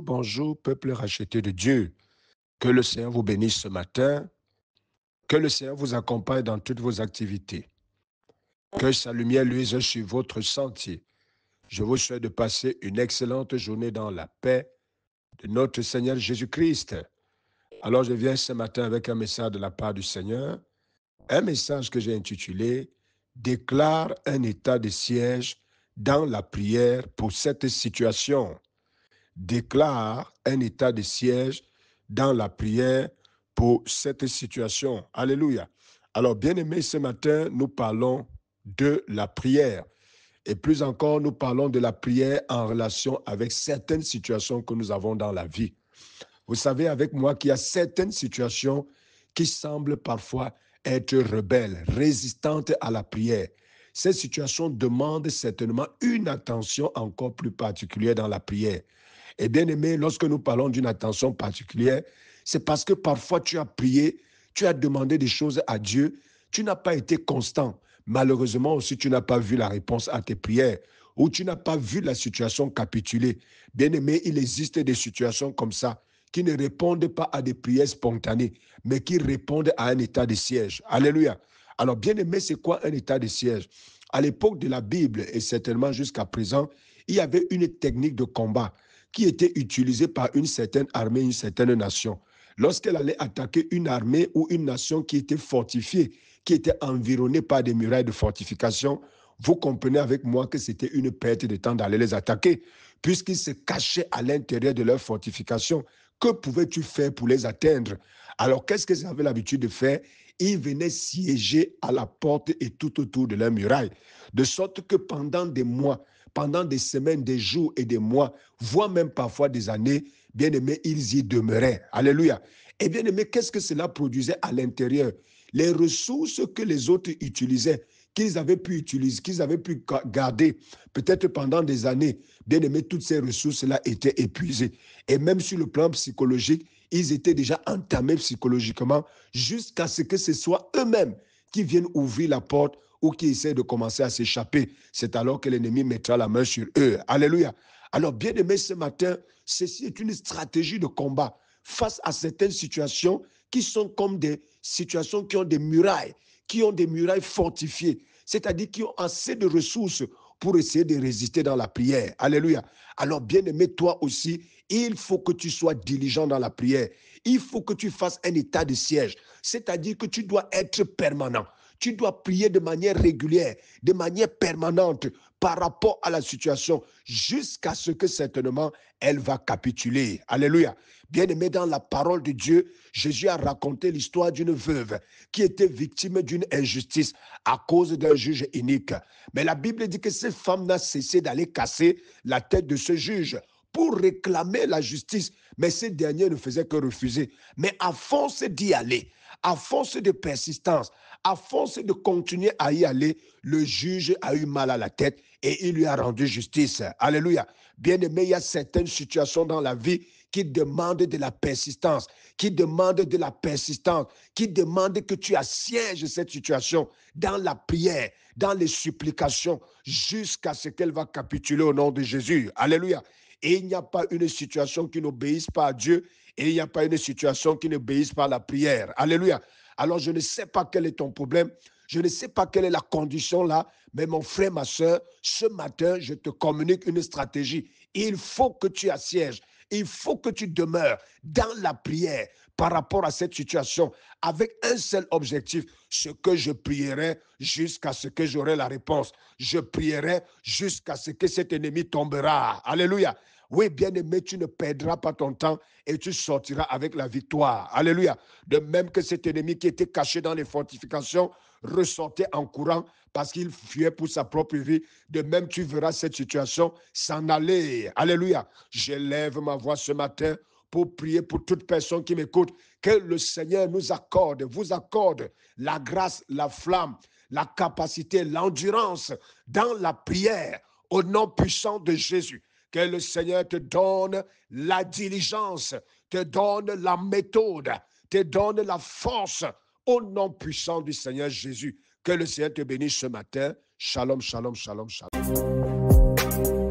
bonjour, peuple racheté de Dieu. Que le Seigneur vous bénisse ce matin. Que le Seigneur vous accompagne dans toutes vos activités. Que sa lumière luise sur votre sentier. Je vous souhaite de passer une excellente journée dans la paix de notre Seigneur Jésus-Christ. Alors je viens ce matin avec un message de la part du Seigneur, un message que j'ai intitulé « Déclare un état de siège dans la prière pour cette situation ». Déclare un état de siège dans la prière pour cette situation. Alléluia. Alors, bien-aimés, ce matin, nous parlons de la prière. Et plus encore, nous parlons de la prière en relation avec certaines situations que nous avons dans la vie. Vous savez avec moi qu'il y a certaines situations qui semblent parfois être rebelles, résistantes à la prière. Ces situations demandent certainement une attention encore plus particulière dans la prière. Et bien aimé, lorsque nous parlons d'une attention particulière, c'est parce que parfois tu as prié, tu as demandé des choses à Dieu, tu n'as pas été constant. Malheureusement aussi, tu n'as pas vu la réponse à tes prières ou tu n'as pas vu la situation capituler. Bien aimé, il existe des situations comme ça qui ne répondent pas à des prières spontanées, mais qui répondent à un état de siège. Alléluia. Alors bien aimé, c'est quoi un état de siège? À l'époque de la Bible et certainement jusqu'à présent, il y avait une technique de combat qui était utilisée par une certaine armée, une certaine nation. Lorsqu'elle allait attaquer une armée ou une nation qui était fortifiée, qui était environnée par des murailles de fortification, vous comprenez avec moi que c'était une perte de temps d'aller les attaquer, puisqu'ils se cachaient à l'intérieur de leur fortification. Que pouvais-tu faire pour les atteindre? Alors, qu'est-ce qu'ils avaient l'habitude de faire? Ils venaient siéger à la porte et tout autour de leur muraille, de sorte que pendant des mois, pendant des semaines, des jours et des mois, voire même parfois des années, bien aimés, ils y demeuraient. Alléluia. Et bien aimés, qu'est-ce que cela produisait à l'intérieur? Les ressources que les autres utilisaient, qu'ils avaient pu utiliser, qu'ils avaient pu garder, peut-être pendant des années, bien aimés, toutes ces ressources-là étaient épuisées. Et même sur le plan psychologique, ils étaient déjà entamés psychologiquement jusqu'à ce que ce soit eux-mêmes qui viennent ouvrir la porte ou qui essaient de commencer à s'échapper. C'est alors que l'ennemi mettra la main sur eux. Alléluia. Alors, bien aimé, ce matin, ceci est une stratégie de combat face à certaines situations qui sont comme des situations qui ont des murailles fortifiées, c'est-à-dire qui ont assez de ressources pour essayer de résister dans la prière. Alléluia. Alors, bien aimé, toi aussi, il faut que tu sois diligent dans la prière. Il faut que tu fasses un état de siège, c'est-à-dire que tu dois être permanent. Tu dois prier de manière régulière, de manière permanente par rapport à la situation jusqu'à ce que certainement elle va capituler. Alléluia. Bien-aimé, dans la parole de Dieu, Jésus a raconté l'histoire d'une veuve qui était victime d'une injustice à cause d'un juge inique. Mais la Bible dit que cette femme n'a cessé d'aller casser la tête de ce juge pour réclamer la justice. Mais ce dernier ne faisait que refuser. Mais à force d'y aller, à force de persistance, à force de continuer à y aller, le juge a eu mal à la tête et il lui a rendu justice. Alléluia. Bien-aimé, il y a certaines situations dans la vie qui demandent de la persistance, qui demandent que tu assièges cette situation dans la prière, dans les supplications, jusqu'à ce qu'elle va capituler au nom de Jésus. Alléluia. Et il n'y a pas une situation qui n'obéisse pas à Dieu et il n'y a pas une situation qui n'obéisse pas à la prière. Alléluia. Alors, je ne sais pas quel est ton problème. Je ne sais pas quelle est la condition là, mais mon frère, ma soeur, ce matin, je te communique une stratégie. Il faut que tu assièges. Il faut que tu demeures dans la prière par rapport à cette situation avec un seul objectif, ce que je prierai jusqu'à ce que j'aurai la réponse. Je prierai jusqu'à ce que cet ennemi tombera. Alléluia. Oui, bien-aimé, tu ne perdras pas ton temps et tu sortiras avec la victoire. Alléluia. De même que cet ennemi qui était caché dans les fortifications ressortait en courant parce qu'il fuyait pour sa propre vie. De même, tu verras cette situation s'en aller. Alléluia. J'élève ma voix ce matin pour prier pour toute personne qui m'écoute. Que le Seigneur nous accorde, vous accorde la grâce, la flamme, la capacité, l'endurance dans la prière au nom puissant de Jésus. Que le Seigneur te donne la diligence, te donne la méthode, te donne la force au nom puissant du Seigneur Jésus. Que le Seigneur te bénisse ce matin. Shalom, shalom, shalom, shalom.